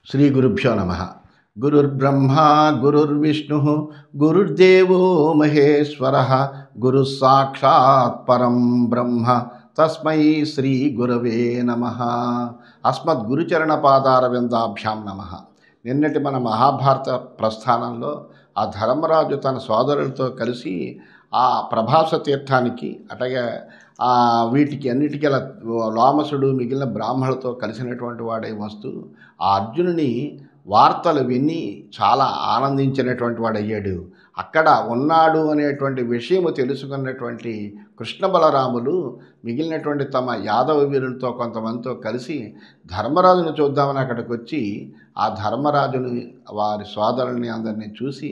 శ్రీ గురుభ్యో నమ. గురుర్బ్రహ్మ గురుర్విష్ణు గురుర్దేవో మహేశ్వర గురు సాక్షాత్ పరం బ్రహ్మ తస్మై శ్రీ గురవే నమ. అస్మద్ గురుచరణ పాదారవిందాభ్యాం నమ. నిన్నటి మన మహాభారత ప్రస్థానంలో ఆ ధర్మరాజు తన సోదరులతో కలిసి ఆ ప్రభాస తీర్థానికి అట్లాగే వీటికి అన్నిటికీ లోమసుడు మిగిలిన బ్రాహ్మణులతో కలిసినటువంటి వాడే వస్తూ ఆ అర్జునుని వార్తలు విని చాలా ఆనందించినటువంటి వాడు అయ్యాడు. అక్కడ ఉన్నాడు అనేటువంటి విషయము తెలుసుకున్నటువంటి కృష్ణ బలరాములు మిగిలినటువంటి తమ యాదవ వీరులతో కొంతమందితో కలిసి ధర్మరాజును చూద్దామని అక్కడికి వచ్చి ఆ ధర్మరాజుని వారి సోదరుల్ని అందరినీ చూసి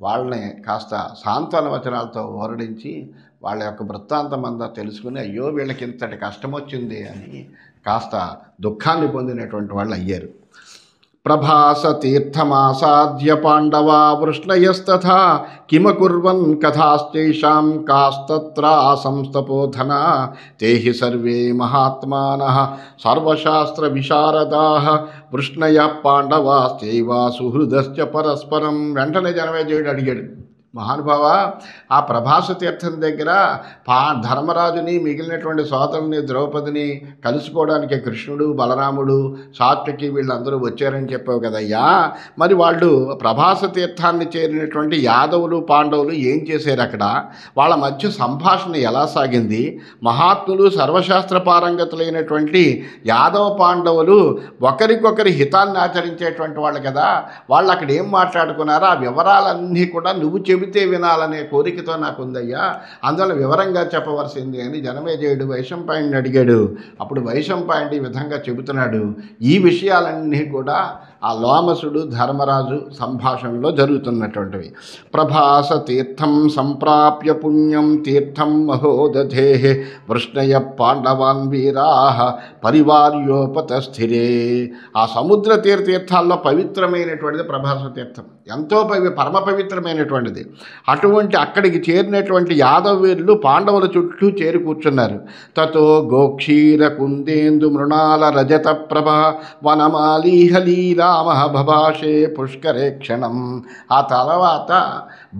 వాళ్ళని కాస్త సాంత్వన వచనాలతో ఓరడించి వాళ్ళ యొక్క వృత్తాంతం అంతా తెలుసుకుని అయ్యో వీళ్ళకి ఇంతటి కష్టం వచ్చింది అని కాస్త దుఃఖాన్ని పొందినటువంటి వాళ్ళు అయ్యారు. ప్రభాస తీర్థమాసాద్య పాండవా వృష్ణయస్తథా కిమకుర్వన్ కథాశ్చైషాం కాస్తత్ర సంస్తపోధన తేహి సర్వే మహాత్మానః సర్వశాస్త్ర విశారదాః వృష్ణయ పాండవాశ్చైవ సుహృదశ్చ పరస్పరం. వెంటనే జనమేజయుడు అడిగాడు, మహానుభావ, ఆ ప్రభాస తీర్థం దగ్గర ధర్మరాజుని మిగిలినటువంటి సోదరుని ద్రౌపదిని కలుసుకోవడానికి కృష్ణుడు బలరాముడు సాత్వికి వీళ్ళందరూ వచ్చారని చెప్పావు కదయ్యా, మరి వాళ్ళు ప్రభాస తీర్థాన్ని చేరినటువంటి యాదవులు పాండవులు ఏం చేశారు అక్కడ? వాళ్ళ మధ్య సంభాషణ ఎలా సాగింది? మహాత్ములు సర్వశాస్త్ర పారంగతులైనటువంటి యాదవ పాండవులు ఒకరికొకరి హితాన్ని ఆచరించేటువంటి వాళ్ళు కదా, వాళ్ళు అక్కడ ఏం మాట్లాడుకున్నారో ఆ వివరాలన్నీ కూడా నువ్వు చెబితే వినాలనే కోరికతో నాకు ఉందయ్యా, అందువల్ల వివరంగా చెప్పవలసింది అని జనమేజయుడు వైశంపాయనుడిని అడిగాడు. అప్పుడు వైశంపాయనుడు ఈ విధంగా చెబుతున్నాడు. ఈ విషయాలన్నీ కూడా ఆ లోమసుడు ధర్మరాజు సంభాషణలో జరుగుతున్నటువంటివి. ప్రభాస తీర్థం సంప్రాప్య పుణ్యం తీర్థం మహోదధే వృష్ణయ పాండవాన్ వీరాః పరివార్యోపతస్థిరే. ఆ సముద్ర తీర్థాల్లో పవిత్రమైనటువంటిది ప్రభాస తీర్థం, ఎంతో పరమ పవిత్రమైనటువంటిది. అటువంటి అక్కడికి చేరినటువంటి యాదవ వీరులు పాండవుల చుట్టూ చేరి కూర్చున్నారు. తతో గోక్షీర కుందేందు మృణాల రజత ప్రభ వనమాలీహలీరామ భభాషే పుష్కరే క్షణం. ఆ తర్వాత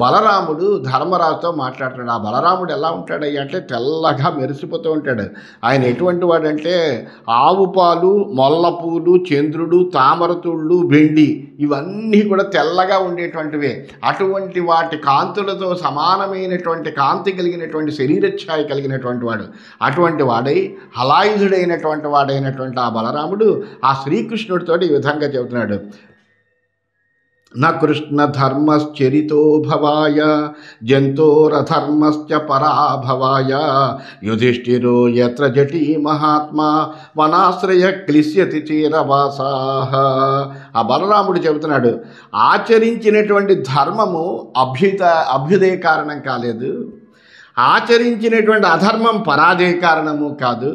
బలరాముడు ధర్మరాజుతో మాట్లాడుతున్నాడు. ఆ బలరాముడు ఎలా ఉంటాడయ్యా అంటే తెల్లగా మెరిసిపోతూ ఉంటాడు. ఆయన ఎటువంటి వాడంటే ఆవు పాలు, మొల్లపూలు, చంద్రుడు, తామరతుళ్ళు, వెండి ఇవన్నీ కూడా తెల్లగా ఉండేటువంటివే. అటువంటి వాటి కాంతులతో సమానమైనటువంటి కాంతి కలిగినటువంటి శరీరఛాయ కలిగినటువంటి వాడు. అటువంటి వాడై హలాయుధుడైనటువంటి వాడైనటువంటి ఆ బలరాముడు ఆ శ్రీకృష్ణుడితో ఈ విధంగా చెబుతున్నాడు. న కృష్ణ ధర్మశ్చరితో భవాయ జంతోరధర్మశ్చ పరాభవాయ యుధిష్ఠిరో యత్ర జటీ మహాత్మా వనాశ్రయ క్లిశ్యతి చీరవాసాః. ఆ బలరాముడు చెబుతున్నాడు, ఆచరించినటువంటి ధర్మము అభ్యుదయ కారణం కాలేదు, ఆచరించినటువంటి అధర్మం పరాజయ కారణము కాదు.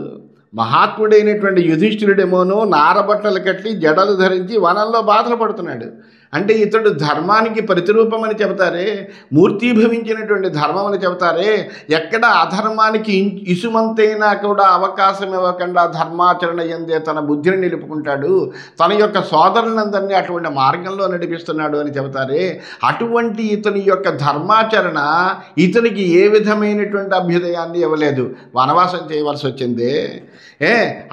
మహాత్ముడైనటువంటి యుధిష్ఠిరుడేమోనో నారబట్టలు కట్టి జడలు ధరించి వనంలో బాధలు పడుతున్నాడు. అంటే ఇతడు ధర్మానికి ప్రతిరూపమని చెబుతారే, మూర్తీభవించినటువంటి ధర్మం అని చెబుతారే, ఎక్కడ అధర్మానికి ఇసుమంతైనా కూడా అవకాశం ఇవ్వకుండా ధర్మాచరణ ఎందే తన బుద్ధిని నిలుపుకుంటాడు, తన యొక్క సోదరులందరినీ అటువంటి మార్గంలో నడిపిస్తున్నాడు అని చెబుతారే, అటువంటి ఇతని యొక్క ధర్మాచరణ ఇతనికి ఏ విధమైనటువంటి అభ్యుదయాన్ని ఇవ్వలేదు, వనవాసం చేయవలసి వచ్చిందే.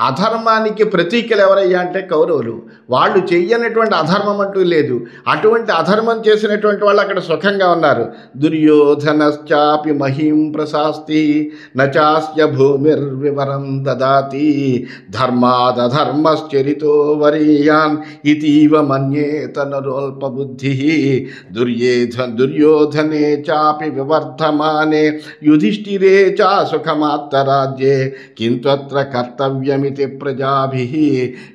అధర్మానికి ప్రతీకలు ఎవరయ్యా అంటే కౌరవులు. వాళ్ళు చెయ్యనటువంటి అధర్మం అంటూ లేదు. అటువంటి అధర్మం చేసినటువంటి వాళ్ళు అక్కడ సుఖంగా ఉన్నారు. దుర్యోధనశ్చాపి మహీం ప్రశాస్తి నచాస్య భూమిర్వివరం దదాతి ధర్మాదధర్మశ్చరితో వరీయాన్ ఇతీవ మన్యేత నరోల్పబుద్ధి దుర్యోధనే చాపి వివర్ధమానే యుధిష్ఠిరే చ సుఖమాత్తరాజ్యే కింత్వత్ర కర్తవ్యమితి ప్రజాభిః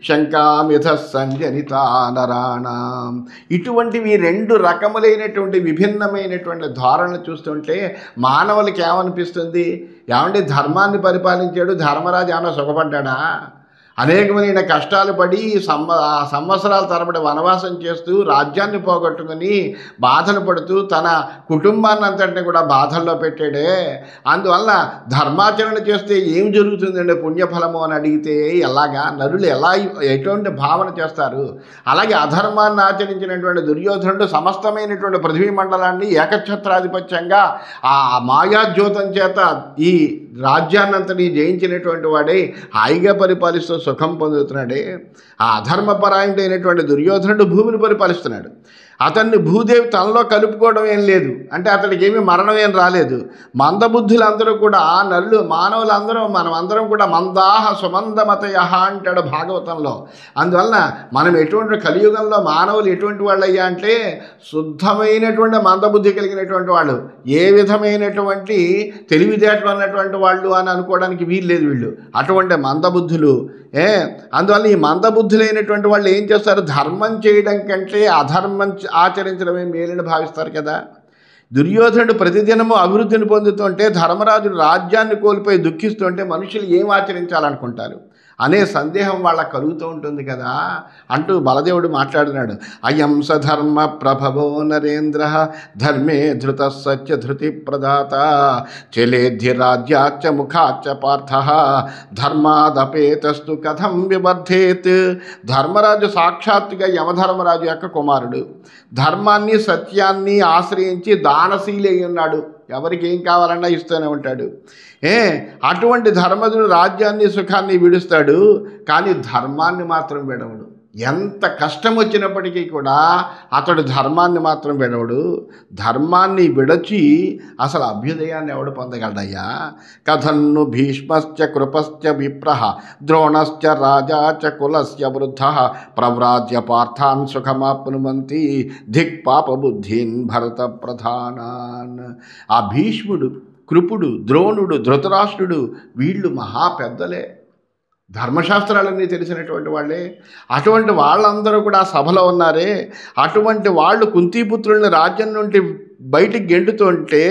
శంకామిథ సంజనితా నరాణాం. ఇటువంటివి రెండు రకములైనటువంటి విభిన్నమైనటువంటి ధారణలు చూస్తుంటే మానవులకి ఏమనిపిస్తుంది? ఏమంటే ధర్మాన్ని పరిపాలించాడు ధర్మరాజు ఏమైనా సుఖపడ్డా? అనేకమైన కష్టాలు పడి సంవత్సరాల తరబడి వనవాసం చేస్తూ రాజ్యాన్ని పోగొట్టుకుని బాధలు పడుతూ తన కుటుంబాన్ని అంతటిని కూడా బాధల్లో పెట్టాడే. అందువల్ల ధర్మాచరణ చేస్తే ఏం జరుగుతుందండి పుణ్యఫలము అని అడిగితే ఎలాగా నరులు ఎటువంటి భావన చేస్తారు? అలాగే అధర్మాన్ని ఆచరించినటువంటి దుర్యోధనుడు సమస్తమైనటువంటి పృథ్వీ మండలాన్ని ఏకఛత్రాధిపత్యంగా ఆ మాయాజ్యోతం చేత ఈ రాజ్యాన్నంతని జయించినటువంటి వాడే హాయిగా పరిపాలిస్తూ సుఖం పొందుతున్నాడే. ఆ అధర్మపరాయణుడైనటువంటి దుర్యోధనుడు భూమిని పరిపాలిస్తున్నాడు. అతన్ని భూదేవి తనలో కలుపుకోవడం ఏం లేదు, అంటే అతడికి ఏమీ మరణం ఏం రాలేదు. మందబుద్ధులందరూ కూడా నరులు మానవులందరూ మనమందరం కూడా మందాహ సుమందమతయ అంటాడు భాగవతంలో. అందువలన మనం ఎటువంటి కలియుగంలో మానవులు ఎటువంటి వాళ్ళు అయ్యా అంటే శుద్ధమైనటువంటి మందబుద్ధి కలిగినటువంటి వాళ్ళు, ఏ విధమైనటువంటి తెలివితేటలు అన్నటువంటి వాళ్ళు అని అనుకోవడానికి వీలు లేదు వీళ్ళు, అటువంటి మందబుద్ధులు. అందువల్ల ఈ మందబుద్ధులైనటువంటి వాళ్ళు ఏం చేస్తారు? ధర్మం చేయడం కంటే అధర్మం ఆచరించడమే మేలని భావిస్తారు కదా. దుర్యోధనుడు ప్రతిదినము అభివృద్ధిని పొందుతుంటే ధర్మరాజు రాజ్యాన్ని కోల్పోయి దుఃఖిస్తుంటే మనుషులు ఏం ఆచరించాలనుకుంటారు అనే సందేహం వాళ్ళకు కలుగుతూ ఉంటుంది కదా అంటూ బలదేవుడు మాట్లాడుతున్నాడు. అయం సధర్మ ప్రభవో నరేంద్ర ధర్మే ధృత సత్య ధృతి ప్రదాత చలేధ్య రాజ్యాచ్చ ముఖాచ్చ పార్థ ధర్మాదపేతస్తు కథం వివర్ధేత్. ధర్మరాజు సాక్షాత్తుగా యమధర్మరాజు యొక్క కుమారుడు. ధర్మాన్ని సత్యాన్ని ఆశ్రయించి దానశీలి అయి ఉన్నాడు. ఎవరికి ఏం కావాలన్నా ఇస్తూనే ఉంటాడు. అటువంటి ధర్మజుడు రాజ్యాన్ని సుఖాన్ని విడుస్తాడు, కానీ ధర్మాన్ని మాత్రం విడవడు. ఎంత కష్టం వచ్చినప్పటికీ కూడా అతడు ధర్మాన్ని మాత్రం విడవడు. ధర్మాన్ని విడచి అసలు అభ్యుదయాన్ని ఎవడు పొందగలడయ్యా? కథన్ను భీష్మశ్చ కృపశ్చ విప్రః ద్రోణశ్చ రాజా చ కులస్య వృద్ధః ప్రవ్రాజ్య పార్థాన్ సుఖమాప్నువంతి ధిక్పాపబుద్ధీన్ భరత ప్రధానాన్. ఆ భీష్ముడు, కృపుడు, ద్రోణుడు, ధృతరాష్ట్రుడు వీళ్ళు మహా పెద్దలే, ధర్మశాస్త్రాలన్నీ తెలిసినటువంటి వాళ్ళే. అటువంటి వాళ్ళందరూ కూడా సభలో ఉన్నారే. అటువంటి వాళ్ళు కుంతీపుత్రుల్ని రాజ్యం నుండి బయటికి గెంటుతుంటే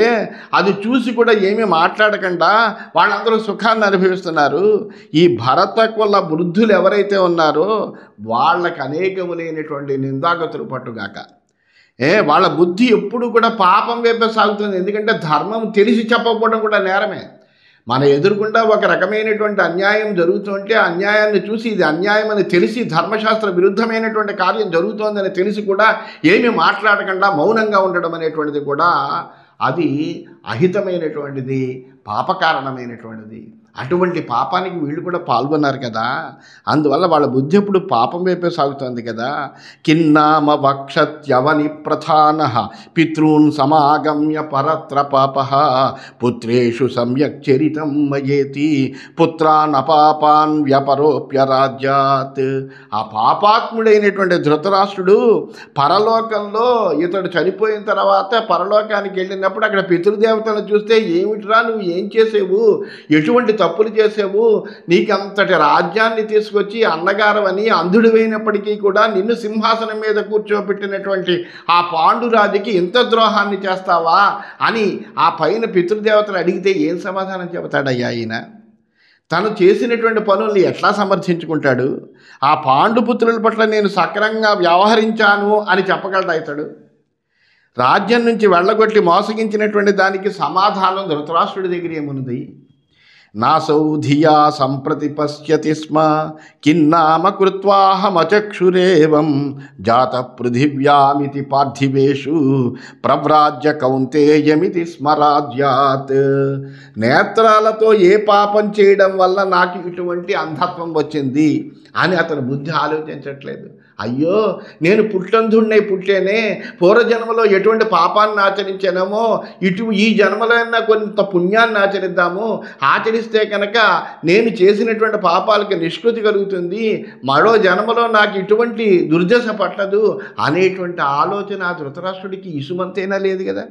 అది చూసి కూడా ఏమీ మాట్లాడకుండా వాళ్ళందరూ సుఖాన్ని అనుభవిస్తున్నారు. ఈ భరత కుల వృద్ధులు ఎవరైతే ఉన్నారో వాళ్ళకి అనేకములైనటువంటి నిందాగతులు పట్టుగాక. వాళ్ళ బుద్ధి ఎప్పుడు కూడా పాపం వైపే సాగుతుంది. ఎందుకంటే ధర్మం తెలిసి చెప్పకపోవడం కూడా నేరమే. మన ఎదురుకుండా ఒక రకమైనటువంటి అన్యాయం జరుగుతుంటే అన్యాయాన్ని చూసి ఇది అన్యాయం అని తెలిసి ధర్మశాస్త్ర విరుద్ధమైనటువంటి కార్యం జరుగుతోందని తెలిసి కూడా ఏమీ మాట్లాడకుండా మౌనంగా ఉండడం అనేటువంటిది కూడా అది అహితమైనటువంటిది, పాపకారణమైనటువంటిది. అటువంటి పాపానికి వీళ్ళు కూడా పాల్గొన్నారు కదా. అందువల్ల వాళ్ళ బుద్ధి ఎప్పుడు పాపం వైపే సాగుతోంది కదా. కిన్నామ వక్షత్యవని ప్రధానః పితॄన్ సమాగమ్య పరత్ర పాపః పుత్రేషు సమ్యక్ చరితం మయేతి పుత్రాన్ అపాపాన్ వ్యపరోప్య రాజ్యాత్. ఆ పాపాత్ముడైనటువంటి ధృతరాష్ట్రుడు పరలోకంలో ఇతడు చనిపోయిన తర్వాత పరలోకానికి వెళ్ళినప్పుడు అక్కడ పితృదేవతలను చూస్తే ఏమిటిరా నువ్వు ఏం చేసేవు, ఎటువంటి తప్పులు చేసావు, నీకంతటి రాజ్యాన్ని తీసుకొచ్చి అన్నగారవని అంధుడివైనప్పటికీ కూడా నిన్ను సింహాసనం మీద కూర్చోబెట్టినటువంటి ఆ పాండురాజుకి ఇంత ద్రోహాన్ని చేస్తావా అని ఆ పైన పితృదేవతలు అడిగితే ఏం సమాధానం చెబుతాడయ్యా ఈయన? తను చేసినటువంటి పనుల్ని ఎట్లా సమర్థించుకుంటాడు? ఆ పాండుపుత్రుల పట్ల నేను సక్రమంగా వ్యవహరించాను అని చెప్పగలడా ఇతడు? రాజ్యం నుంచి వెళ్ళగొట్టి మోసగించినటువంటి దానికి సమాధానం ధృతరాష్ట్రుడి దగ్గర ఏమున్నది? నాసౌ ధియా సంప్రతి పశ్యతి స్మ కిన్నామ కృత్వాహమచక్షురేవం జాత పృథివ్యామితి పార్థివేషు ప్రవ్రాజ్య కౌంతేయమితి స్మరాజ్యాత్. నేత్రాలతో ఏ పాపం చేయడం వల్ల నాకు ఇటువంటి అంధత్వం వచ్చింది అని అతను బుద్ధి ఆలోచించట్లేదు. అయ్యో నేను పుట్టంధుడినై పుట్టేనే, పూర్వజన్మలో ఎటువంటి పాపాన్ని ఆచరించానేమో ఈ జన్మలో అయినా కొంత పుణ్యాన్ని ఆచరిస్తే కనుక నేను చేసినటువంటి పాపాలకి నిష్కృతి కలుగుతుంది, మరో జన్మలో నాకు ఇటువంటి దుర్దశ పట్టదు అనేటువంటి ఆలోచన ఆ ధృతరాష్ట్రుడికి ఇసుమంతైనా లేదు కదా.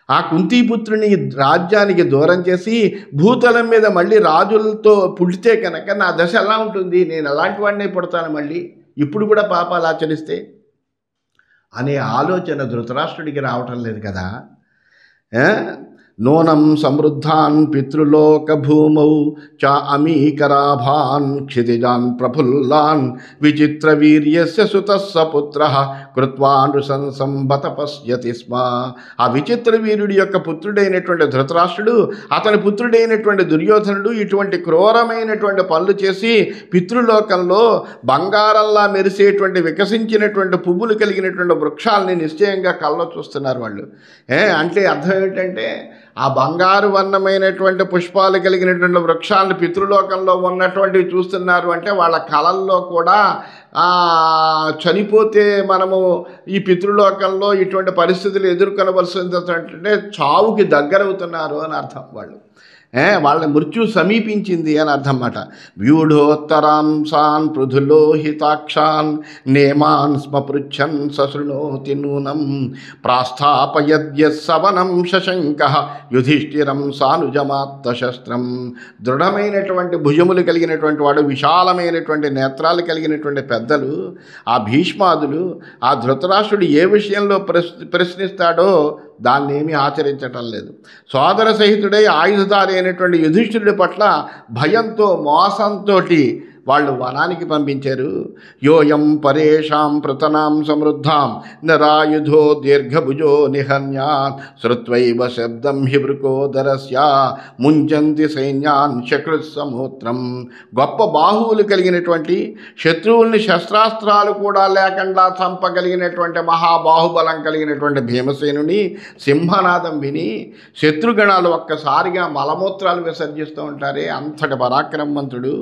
ఆ కుంతీపుత్రుని రాజ్యానికి దూరం చేసి భూతలం మీద మళ్ళీ రాజులతో పుట్టితే కనుక నా దశ ఎలా ఉంటుంది, నేను ఎలాంటి వాడినే పుడతాను మళ్ళీ ఇప్పుడు కూడా పాపాలు ఆచరిస్తే అనే ఆలోచన ధృతరాష్ట్రుడికి రావటం లేదు కదా. నూనం సమృద్ధాన్ పితృలోకభూమౌ చ అమీకరాభాన్ క్షితిజాన్ ప్రఫుల్లాన్ విచిత్రవీర్యస్య సుతస్స పుత్రః కృత్వా నృశంసం బత పశ్యతి స్మ. ఆ విచిత్రవీరుడి యొక్క పుత్రుడైనటువంటి ధృతరాష్ట్రుడు, అతని పుత్రుడైనటువంటి దుర్యోధనుడు ఇటువంటి క్రూరమైనటువంటి పనులు చేసి పితృలోకంలో బంగారంలా మెరిసేటువంటి వికసించినటువంటి పువ్వులు కలిగినటువంటి వృక్షాలని నిశ్చయంగా కళ్ళలో చూస్తున్నారు వాళ్ళు. అంటే అర్థం ఏమిటంటే ఆ బంగారు వర్ణమైనటువంటి పుష్పాలు కలిగినటువంటి వృక్షాలను పితృలోకంలో ఉన్నటువంటివి చూస్తున్నారు అంటే వాళ్ళ కళల్లో కూడా చనిపోతే మనము ఈ పితృలోకంలో ఇటువంటి పరిస్థితులు ఎదుర్కొనవలసిందంటే చావుకి దగ్గరవుతున్నారు అని అర్థం. వాళ్ళ మృత్యు సమీపించింది అని అర్థం అన్నమాట. వ్యూఢోత్తరాంశాన్ పృథులోహితాక్షాన్ నేమాన్ స్మ పృచ్ఛన్ సశృణోతి నూనం ప్రాస్థాపయద్య సవనం శశంకః యుధిష్ఠిరం సానుజమాత్తశస్త్రం. దృఢమైనటువంటి భుజములు కలిగినటువంటి వాడు, విశాలమైనటువంటి నేత్రాలు కలిగినటువంటి పెద్దలు, ఆ భీష్మాదులు ఆ ధృతరాష్ట్రుడు ఏ విషయంలో ప్రశ్నిస్తాడో దాన్ని ఏమీ ఆచరించటం లేదు. సోదర సహితుడై ఆయుధధారి అయినటువంటి యుధిష్ఠిరుడి పట్ల భయంతో మోసంతో వాళ్ళు వనానికి పంపించారు. యోయం పరేషాం పృతనాం సమృద్ధాం నరాయుధో దీర్ఘభుజో నిహన్యాన్ శ్రుత్వైవ శబ్దం హి వృకోదరస్య ముంచంతి సైన్యాన్ శకృత్సమూత్రం. గొప్ప బాహువులు కలిగినటువంటి శత్రువుల్ని శస్త్రాస్త్రాలు కూడా లేకుండా చంపగలిగినటువంటి మహాబాహుబలం కలిగినటువంటి భీమసేనుని సింహనాదం విని శత్రుగణాలు ఒక్కసారిగా మలమూత్రాలు విసర్జిస్తూ ఉంటారే, అంతటి పరాక్రమవంతుడు.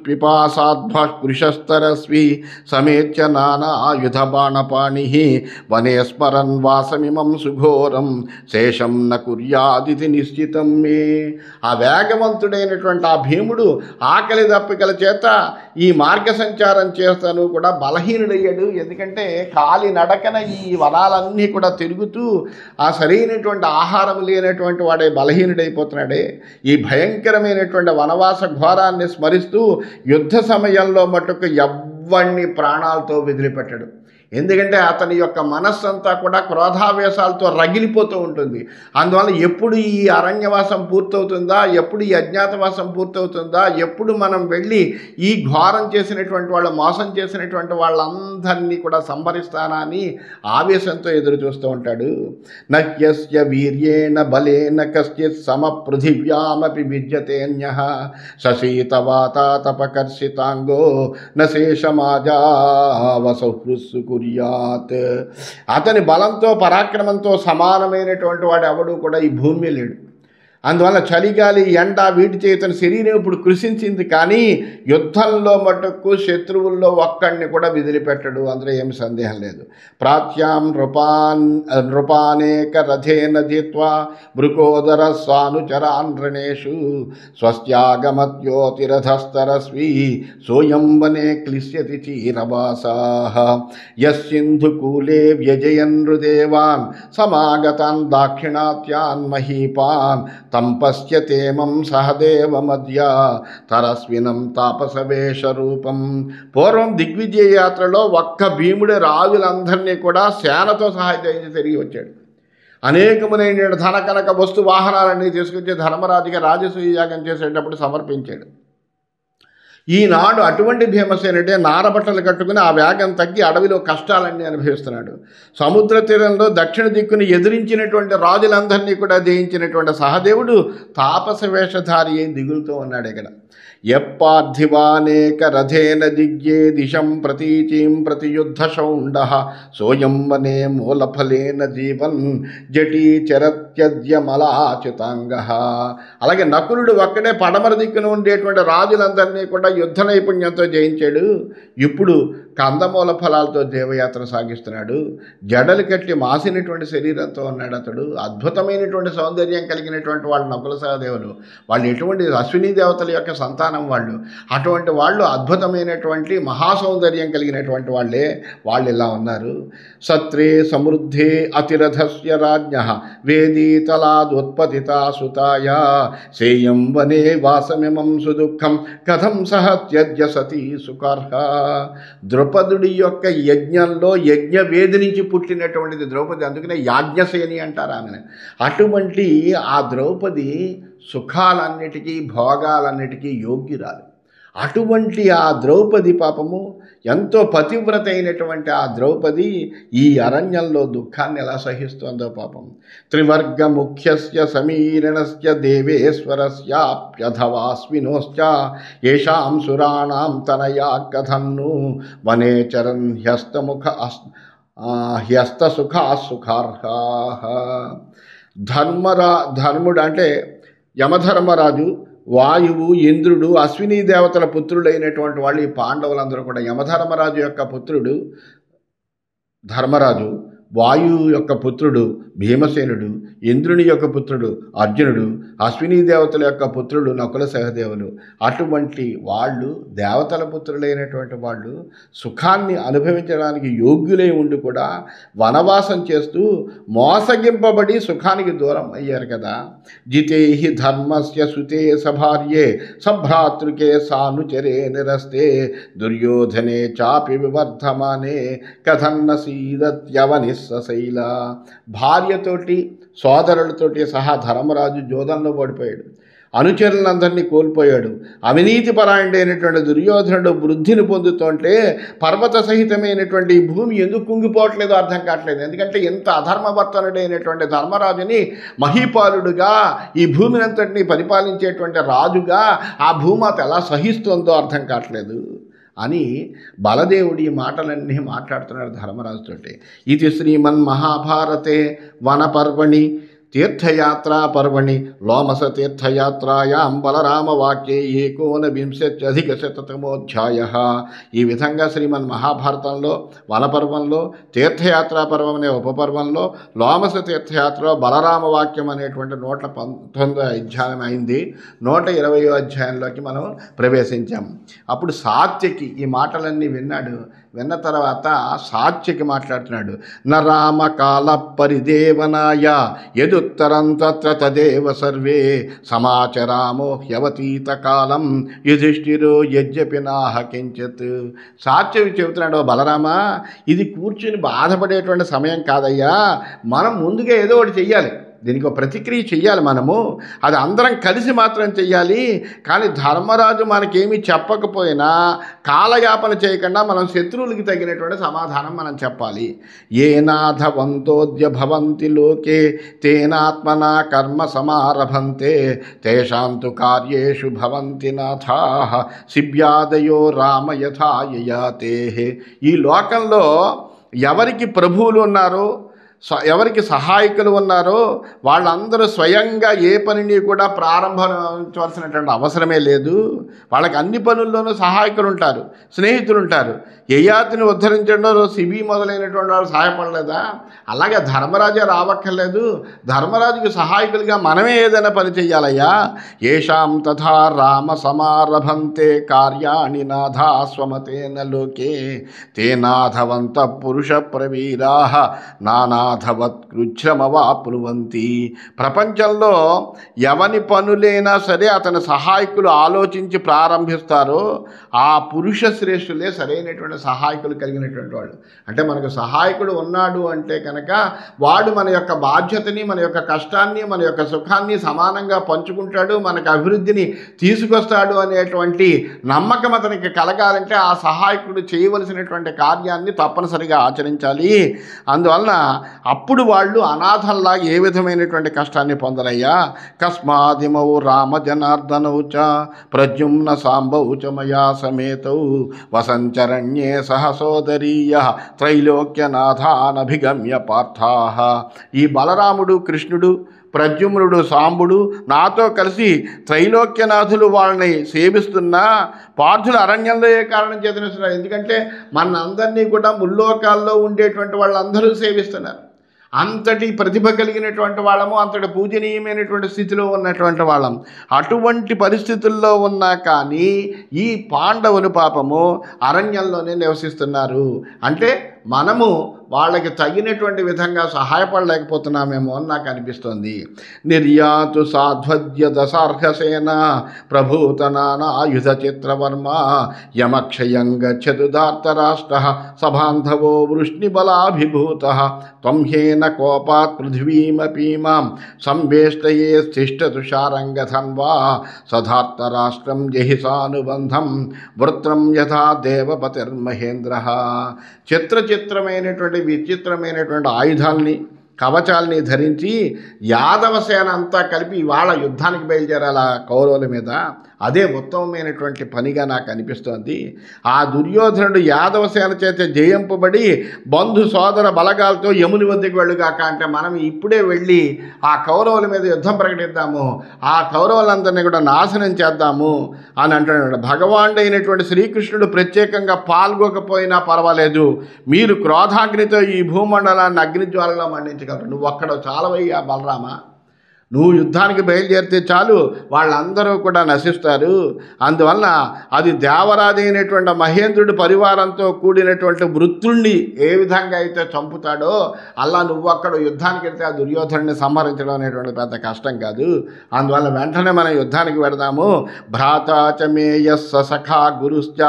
పిపాసాద్భృశస్తరస్వి సమేత్య నానాయుధ బాణపాణి వనే స్మరన్ వాసమిమం సుఘోరం శేషం న కుర్యాదితి నిశ్చితం మే. ఆ వేగవంతుడైనటువంటి ఆ భీముడు ఆకలి దప్పికల చేత ఈ మార్గ సంచారం చేస్తాను కూడా బలహీనుడయ్యాడు. ఎందుకంటే కాలి నడకన ఈ వనాలన్నీ కూడా తిరుగుతూ ఆ సరైనటువంటి ఆహారం లేనటువంటి వాడే బలహీనుడైపోతున్నాడే. ఈ భయంకరమైనటువంటి వనవాస ఘోరాన్ని స్మరిస్తూ యుద్ధ సమయంలో మటుకు ఎవ్వడిని ప్రాణాలతో వదిలిపెట్టడు. ఎందుకంటే అతని యొక్క మనస్సంతా కూడా క్రోధావేశాలతో రగిలిపోతూ ఉంటుంది. అందువల్ల ఎప్పుడు ఈ అరణ్యవాసం పూర్తవుతుందా, ఎప్పుడు ఈ అజ్ఞాతవాసం పూర్తవుతుందా, ఎప్పుడు మనం వెళ్ళి ఈ ఘోరం చేసినటువంటి వాళ్ళు, మోసం చేసినటువంటి వాళ్ళందరినీ కూడా సంహరిస్తానా అని ఆవేశంతో ఎదురు చూస్తూ ఉంటాడు. నహ్యస్య వీర్యేణ బలేన కశ్చిత్ సమపృథివ్యామపి విద్యతేన్యః శశీతవాతాతపకర్షితాంగో నశేషమాజావసహృస్సు కుర్యాత్. అతని బలంతో పరాక్రమంతో సమానమైనటువంటి వాడు ఎవడు కూడా ఈ భూమి లేడు. అందువల్ల చలిగాలి ఎండ వీటి చేతన శరీరం ఇప్పుడు కృషించింది, కానీ యుద్ధంలో మటుకు శత్రువుల్లో ఒక్కడిని కూడా వదిలిపెట్టడు, అందులో ఏమి సందేహం లేదు. ప్రాచ్యాం నృపానేక రథేన జిత్వా మృకోదర స్వానుచరాన్ రణేషు స్వస్యాగమత్యోతిరథస్తరస్వీ సోయం వనే క్లిశ్యతి చీరవాసాః యస్సింధుకూలే వ్యజయన్ నృదేవాన్ సమాగతాన్ దాక్షిణాత్యాన్ మహీపాన్ తం పశ్యతేమం సహదేవమద్య తరస్వినం తాపసవేష రూపం. పూర్వం దిగ్విజయ యాత్రలో ఒక్క భీముడే రాజులందరినీ కూడా సేనతో సహాయం తిరిగి వచ్చాడు. అనేకములైన ధన కనక వస్తు వాహనాలన్నీ తీసుకొచ్చి ధర్మరాజుగా రాజసూయ యాగం చేసేటప్పుడు సమర్పించాడు. ఈనాడు అటువంటి భీమసేనుడే నారబట్టలు కట్టుకుని ఆ వేగం తగ్గి అడవిలో కష్టాలన్నీ అనుభవిస్తున్నాడు. సముద్ర తీరంలో దక్షిణ దిక్కుని ఎదిరించినటువంటి రాజులందరినీ కూడా జయించినటువంటి సహదేవుడు తాపస వేషధారి అయి దిగులుతూ ఉన్నాడు. ఇక్కడ యప్పార్థివానేక రథేన దిగ్యే దిశం ప్రతీచీం ప్రతియుద్ధశౌండః సోయం వనే మూలఫలేన జీవన్ జటీచరత్యజ్యమలాచ్యుతాంగః. అలాగే నకులుడు ఒక్కడే పడమర దిక్కున ఉండేటువంటి రాజులందరినీ కూడా యుద్ధ నైపుణ్యంతో జయించాడు. ఇప్పుడు కందమూల ఫలాలతో దేవయాత్ర సాగిస్తున్నాడు. జడలు కట్టి మాసినటువంటి శరీరంతో ఉన్నాడు అతడు. అద్భుతమైనటువంటి సౌందర్యం కలిగినటువంటి వాళ్ళు నకుల సహదేవులు. వాళ్ళు ఎటువంటి అశ్విని దేవతల యొక్క సంతానం వాళ్ళు. అటువంటి వాళ్ళు అద్భుతమైనటువంటి మహాసౌందర్యం కలిగినటువంటి వాళ్ళే. వాళ్ళు ఇలా ఉన్నారు. సత్రే సమృద్ధే అతిరథస్య రాజ్ఞః వేదీతలాదుత్పతితా సుతాయ సేయం వనే వాసమిమం సుదుఃఖం కథం సహ త్యజ్య సతీ సుఖార్హ. ద్రుపదుడి యొక్క యజ్ఞంలో యజ్ఞవేది నుంచి పుట్టినటువంటిది ద్రౌపది, అందుకనే యాజ్ఞసేని అంటారు ఆమెను. అటువంటి ఆ ద్రౌపది సుఖాలన్నిటికీ భోగాలన్నిటికీ యోగ్యురాలు. అటువంటి ఆ ద్రౌపది పాపము ఎంతో పతివ్రత అయినటువంటి ఆ ద్రౌపది ఈ అరణ్యంలో దుఃఖాన్ని ఎలా సహిస్తుందో పాపం. త్రివర్గ ముఖ్యస్య సమీరణస్య దేవేశ్వరస్యాప్యథవాస్వినోశ్చ ఏషాం సురాణాం తనయా కథన్ను వనే చరన్ హ్యస్తసుఖాసుఖార్హా. ధర్ముడు అంటే యమధర్మరాజు, వాయువు, ఇంద్రుడు, అశ్విని దేవతల పుత్రులైనటువంటి వాళ్ళు ఈ పాండవులందరూ కూడా. యమధర్మరాజు యొక్క పుత్రుడు ధర్మరాజు, వాయువు యొక్క పుత్రుడు భీమసేనుడు, ఇంద్రుని యొక్క పుత్రుడు అర్జునుడు, అశ్విని దేవతల యొక్క పుత్రుడు నకుల సహదేవులు. అటువంటి వాళ్ళు, దేవతల పుత్రులైనటువంటి వాళ్ళు సుఖాన్ని అనుభవించడానికి యోగ్యులై ఉండి కూడా వనవాసం చేస్తూ మోసగింపబడి సుఖానికి దూరం అయ్యారు కదా. జితే హి ధర్మస్య సుతే సభార్యే సభ్రాతృకే సానుచరే నిరస్తే దుర్యోధనే చాపి వివర్ధమానే కథన్న సీదత్యవనిశైల. భార్యతోటి సోదరులతోటి సహా ధర్మరాజు జోదంలో పడిపోయాడు, అనుచరులందరినీ కోల్పోయాడు. అవినీతి పరాయణుడైనటువంటి దుర్యోధనుడు వృద్ధిని పొందుతుంటే పర్వత సహితమైనటువంటి ఈ భూమి ఎందుకు కుంగిపోవట్లేదో అర్థం కావట్లేదు. ఎందుకంటే ఎంత అధర్మవర్తనుడైనటువంటి ధర్మరాజుని మహీపాలుడుగా ఈ భూమిని అంతటినీ పరిపాలించేటువంటి రాజుగా ఆ భూమాత ఎలా సహిస్తుందో అర్థం కావట్లేదు అని బలదేవుడి మాటలన్నీ మాట్లాడుతున్నాడు ధర్మరాజుతోటి. ఇది శ్రీమన్ మహాభారతే వనపర్వణి తీర్థయాత్రా పర్వణి లోమస తీర్థయాత్రాయాం బలరామవాక్యే 19+శతమోధ్యాయ. ఈ విధంగా శ్రీమన్ మహాభారతంలో వనపర్వంలో, తీర్థయాత్రా పర్వం అనే ఉపపర్వంలో, లోమస తీర్థయాత్రలో బలరామ వాక్యం అనేటువంటి 119వ అధ్యాయం అయింది. 120వ అధ్యాయంలోకి మనం ప్రవేశించాం. అప్పుడు సాత్యకి ఈ మాటలన్నీ విన్నాడు. విన్న తర్వాత సాత్యకి మాట్లాడుతున్నాడు. నరామ కాల పరిదేవనాయ యదుత్తరం తత్ర తదేవ సర్వే సమాచరామో హ్యవతీత కాలం యుధిష్ఠిరో యజ్ఞపి నాహ కించిత్. సాత్యకి చెబుతున్నాడు, బలరామ ఇది కూర్చుని బాధపడేటువంటి సమయం కాదయ్యా, మనం ముందుగా ఏదో ఒకటి చెయ్యాలి, దీనికి ఒక ప్రతిక్రియ చెయ్యాలి. మనము అది అందరం కలిసి మాత్రం చెయ్యాలి. కానీ ధర్మరాజు మనకేమీ చెప్పకపోయినా కాలయాపన చేయకుండా మనం శత్రువులకి తగినటువంటి సమాధానం మనం చెప్పాలి. ఏనాథవంతోద్య భవంతి లోకే తేనాత్మనా కర్మ సమారభంతే తేషాంతు కార్యేషు భవంతి నాథాః శిబ్యాదయో రామ యథా యయాతే. ఈ లోకంలో ఎవరికి ప్రభువులు ఉన్నారో, ఎవరికి సహాయకులు ఉన్నారో వాళ్ళందరూ స్వయంగా ఏ పనిని కూడా ప్రారంభించవలసినటువంటి అవసరమే లేదు. వాళ్ళకి అన్ని పనుల్లోనూ సహాయకులు ఉంటారు, స్నేహితులు ఉంటారు. యయాతిని ఉద్ధరించడంలో శిబి మొదలైనటువంటి వాళ్ళు సహాయపడలేదా? అలాగే ధర్మరాజే రావక్కర్లేదు, ధర్మరాజుకి సహాయకులుగా మనమే ఏదైనా పని చెయ్యాలయ్యా. ఏషాం తథా రామ సమారభంతే కార్యాణి నాథా స్వమతేన లోకే తే నాథవంత పురుష ప్రవీరాః నానాథవత్ కృచ్ఛ్రమవాప్నువంతి. ప్రపంచంలో ఎవని పనులైనా సరే అతని సహాయకులు ఆలోచించి ప్రారంభిస్తారో ఆ పురుష శ్రేష్ఠులే సరైనటువంటి సహాయకులు కలిగినటువంటి వాళ్ళు. అంటే మనకు సహాయకుడు ఉన్నాడు అంటే కనుక వాడు మన యొక్క బాధ్యతని, మన యొక్క కష్టాన్ని, మన యొక్క సుఖాన్ని సమానంగా పంచుకుంటాడు, మనకు అభివృద్ధిని తీసుకొస్తాడు అనేటువంటి నమ్మకం అతనికి కలగాలంటే ఆ సహాయకుడు చేయవలసినటువంటి కార్యాన్ని తప్పనిసరిగా ఆచరించాలి. అందువలన అప్పుడు వాళ్ళు అనాథల్లా ఏ విధమైనటువంటి కష్టాన్ని పొందరయ్యా. కస్మాదిమౌ రామ జనార్దనౌ చ ప్రద్యుమ్న సాంబౌ చ మయా సమేతౌ వసంచరణ్యే సహసోదరీయ త్రైలోక్యనాథానభిగమ్య పార్థాః. ఈ బలరాముడు, కృష్ణుడు, ప్రద్యుమ్నుడు, సాంబుడు నాతో కలిసి త్రైలోక్యనాథులు వాళ్ళని సేవిస్తున్నా పార్థులు అరణ్యంలో ఏ కారణం చేతనిస్తున్నారు? ఎందుకంటే మనందరినీ కూడా ముల్లోకాల్లో ఉండేటువంటి వాళ్ళందరూ సేవిస్తున్నారు. అంతటి ప్రతిభ కలిగినటువంటి వాళ్ళము, అంతటి పూజనీయమైనటువంటి స్థితిలో ఉన్నటువంటి వాళ్ళం. అటువంటి పరిస్థితుల్లో ఉన్నా కానీ ఈ పాండవులు పాపము అరణ్యంలోనే నివసిస్తున్నారు. అంటే మనము వాళ్ళకి తగినటువంటి విధంగా సహాయపడలేకపోతున్నామేమో అని నాకు అనిపిస్తుంది. నిర్యాతు సాధ్వద్య దశార్హసేన ప్రభూతనానాయుధ చిత్రవర్మ యమక్షయం గచ్చతు ధార్తరాష్ట్ర సబాంధవో వృష్ణిబలాభిభూత త్వం హేన కోపాత్ పృథివీమపీమాం సంవేష్టయే స్థిష్టతుషారంగధన్వా సధార్తరాష్ట్రం జహి సానుబంధం వృత్రం యథా దేవపతిర్మహేంద్ర. చిత్రమైనటువంటి విచిత్రమైనటువంటి ఆయుధాల్ని కవచాల్ని ధరించి యాదవ సేన అంతా కలిపి ఇవాళ యుద్ధానికి బయలుదేరాల కౌరవుల మీద. అదే ఉత్తమమైనటువంటి పనిగా నాకు అనిపిస్తోంది. ఆ దుర్యోధనుడు యాదవ సేన చేత జయింపబడి బంధు సోదర బలగాలతో యముని వద్దకు వెళ్ళుగాక అంటే మనం ఇప్పుడే వెళ్ళి ఆ కౌరవుల మీద యుద్ధం ప్రకటిద్దాము, ఆ కౌరవులందరినీ కూడా నాశనం చేద్దాము అని అంటున్నాడు. భగవానుడు అయినటువంటి శ్రీకృష్ణుడు ప్రత్యేకంగా పాల్గొకపోయినా పర్వాలేదు, మీరు క్రోధాగ్నితో ఈ భూమండలాన్ని అగ్నిజ్వాలలో మండించగలరు. నువ్వు ఒక్కడ చాలవయ్యా బలరామ, నువ్వు యుద్ధానికి బయలుదేరితే చాలు వాళ్ళందరూ కూడా నశిస్తారు. అందువల్ల అది దేవరాజు అయినటువంటి మహేంద్రుడి పరివారంతో కూడినటువంటి వృత్తుణ్ణి ఏ విధంగా అయితే చంపుతాడో అలా నువ్వు అక్కడ యుద్ధానికి వెళ్తే ఆ దుర్యోధనుడిని సంహరించడం అనేటువంటి పెద్ద కష్టం కాదు. అందువల్ల వెంటనే మనం యుద్ధానికి వెడదాము. భ్రాతాచమేయస్స సఖా గురుశ్చ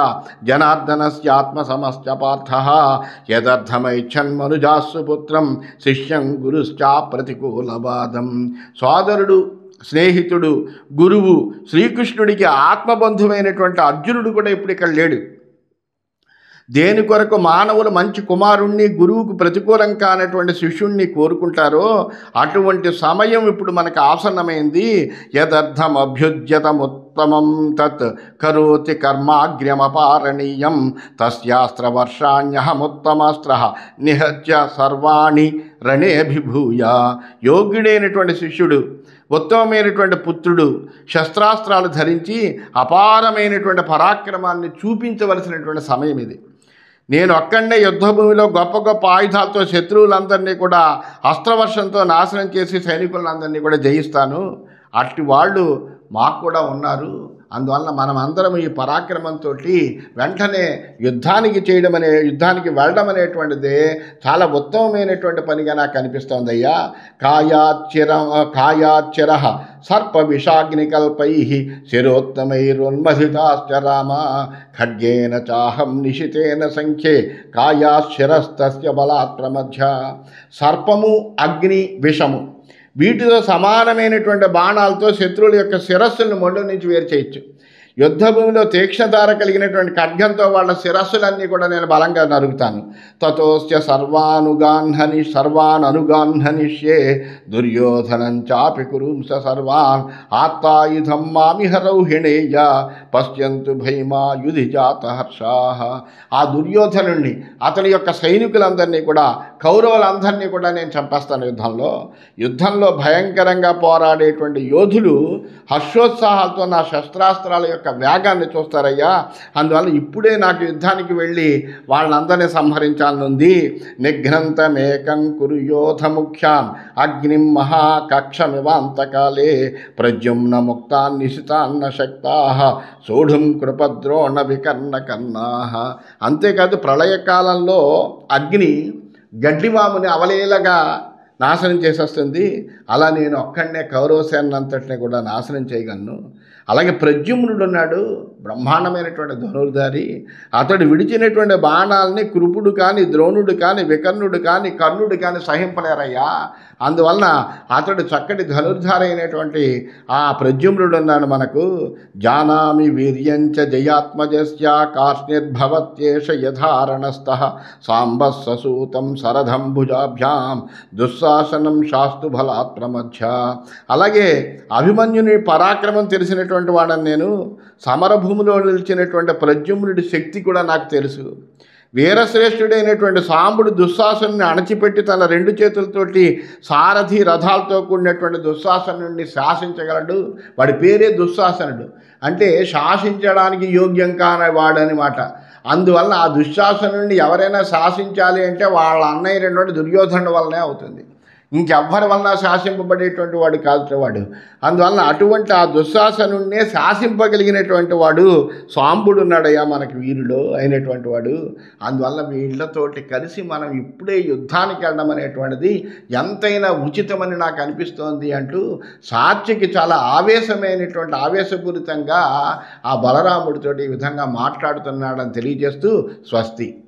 జనార్దనస్యాత్మసమశ్చ పార్థ యదర్థమైచ్చన్మనుజాస్సు పుత్రం శిష్యం గురుశ్చ ప్రతికూలవాదం. సోదరుడు, స్నేహితుడు, గురువు శ్రీకృష్ణుడికి ఆత్మబంధువైనటువంటి అర్జునుడు కూడా ఇప్పుడు ఇక్కడ లేడు. దేని కొరకు మానవులు మంచి కుమారుణ్ణి, గురువుకు ప్రతికూలం కానటువంటి శిష్యుణ్ణి కోరుకుంటారో అటువంటి సమయం ఇప్పుడు మనకు ఆసన్నమైంది. యదర్థం అభ్యుద్యతముత్తమం తత్ కరోతి కర్మాగ్ర్యమపారణీయం తస్యాస్త్రవర్షాణ్యహముత్తమాస్త్ర నిహత్య సర్వాణి రణేభిభూయ. యోగ్యుడైనటువంటి శిష్యుడు, ఉత్తమమైనటువంటి పుత్రుడు శస్త్రాస్త్రాలు ధరించి అపారమైనటువంటి పరాక్రమాన్ని చూపించవలసినటువంటి సమయం ఇది. నేను అక్కడనే యుద్ధభూమిలో గొప్ప గొప్ప ఆయుధాలతో శత్రువులందరినీ కూడా అస్త్రవర్షంతో నాశనం చేసి సైనికులందరినీ కూడా జయిస్తాను. అట్టి వాళ్ళు మాకు కూడా ఉన్నారు. అందువల్ల మనం అందరం ఈ పరాక్రమంతో వెంటనే యుద్ధానికి వెళ్ళడం అనేటువంటిదే చాలా ఉత్తమమైనటువంటి పనిగా నాకు అనిపిస్తోంది అయ్యా. కాయాచ్చిర సర్ప విషాగ్నికల్పై శిరోత్తమైరున్మధితాశ్చ రామ ఖడ్గేన చాహం నిశితేన సంఖ్యే కాయాశిరస్తస్య బలాత్ ప్రమధ్య. సర్పము, అగ్ని, విషము వీటితో సమానమైనటువంటి బాణాలతో శత్రువుల యొక్క శిరస్సులను మొండు నుంచి వేరు చేయొచ్చు. యుద్ధభూమిలో తీక్ష్ణధార కలిగినటువంటి ఖడ్గంతో వాళ్ళ శిరస్సులన్నీ కూడా నేను బలంగా నరుగుతాను. తతోస్య సర్వాన్ అనుగాన్హనిష్యే దుర్యోధనం చాపి కురుంస సర్వాన్ ఆత్తాయుధం మామిహ రౌహిణేయ పశ్యంతు భైమా యుధి జాత హర్షాః. ఆ దుర్యోధనుణ్ణి, అతని యొక్క సైనికులందరినీ కూడా, కౌరవులందరినీ కూడా నేను చంపేస్తాను. యుద్ధంలో భయంకరంగా పోరాడేటువంటి యోధులు హర్షోత్సాహాలతో నా శస్త్రాస్త్రాల యొక్క వేగాన్ని చూస్తారయ్యా. అందువల్ల ఇప్పుడే నాకు యుద్ధానికి వెళ్ళి వాళ్ళందరినీ సంహరించాలనుంది. నిఘ్నంతమేకం కురు యోధ ముఖ్యాన్ అగ్నిం మహాకక్షమివాంతకాలే ప్రద్యుమ్న ముక్తాన్ నిశితాన్న శక్తాః సోఢుం కృపద్రోణ వికర్ణ కర్ణాః. అంతేకాదు ప్రళయకాలంలో అగ్ని గడ్డివాముని అవలీలగా నాశనం చేసేస్తుంది. అలా నేను ఒక్కడనే కౌరవసేనంతటిని కూడా నాశనం చేయగలను. అలాగే ప్రద్యుమ్నుడు ఉన్నాడు, బ్రహ్మాండమైనటువంటి ధనుర్ధారి. అతడు విడిచినటువంటి బాణాలని కృపుడు కానీ, ద్రోణుడు కానీ, వికర్ణుడు కానీ, కర్ణుడు కానీ సహింపలేరయ్యా. అందువలన అతడు చక్కటి ధనుర్ధారి అయినటువంటి ఆ ప్రద్యుమ్నుడు ఉన్నాడు మనకు. జానామి వీర్యంచ జయాత్మజస్య కార్ష్ణిర్భవత్యేష యథారణస్థః సాంబః ససూతం శరథం భుజాభ్యాం దుస్సాసనం శాస్తు బలాత్ ప్రమధ్య. అలాగే అభిమన్యుని పరాక్రమం తెలిసినటువంటి వాడని నేను. సమరభూమిలో నిలిచినటువంటి ప్రద్యుమ్నుడి శక్తి కూడా నాకు తెలుసు. వీరశ్రేష్ఠుడైనటువంటి సాంబుడు దుశ్శాసనుని అణచిపెట్టి తన రెండు చేతులతోటి సారథి రథాలతో కూడినటువంటి దుశ్శాసనుడిని శాసించగలడు. వాడి పేరే దుశ్శాసనుడు, అంటే శాసించడానికి యోగ్యం కానివాడని మాట. అందువల్ల ఆ దుశ్శాసనుడిని ఎవరైనా శాసించాలి అంటే వాళ్ళ అన్నయ్య దుర్యోధనుడి వల్లనే అవుతుంది. ఇంకెవ్వరి వలన శాసింపబడేటువంటి వాడు కాదు వాడు. అందువలన అటువంటి ఆ దుశ్శాసనుడినే శాసింపగలిగినటువంటి వాడు సాంబుడు ఉన్నాడయ్యా మనకి వీరుడు అయినటువంటి వాడు. అందువల్ల వీళ్ళతోటి కలిసి మనం ఇప్పుడే యుద్ధానికి వెళ్ళడం అనేటువంటిది ఎంతైనా ఉచితమని నాకు అనిపిస్తోంది అంటూ సాత్యకి చాలా ఆవేశపూరితంగా ఆ బలరాముడితోటి ఈ విధంగా మాట్లాడుతున్నాడని తెలియజేస్తూ స్వస్తి.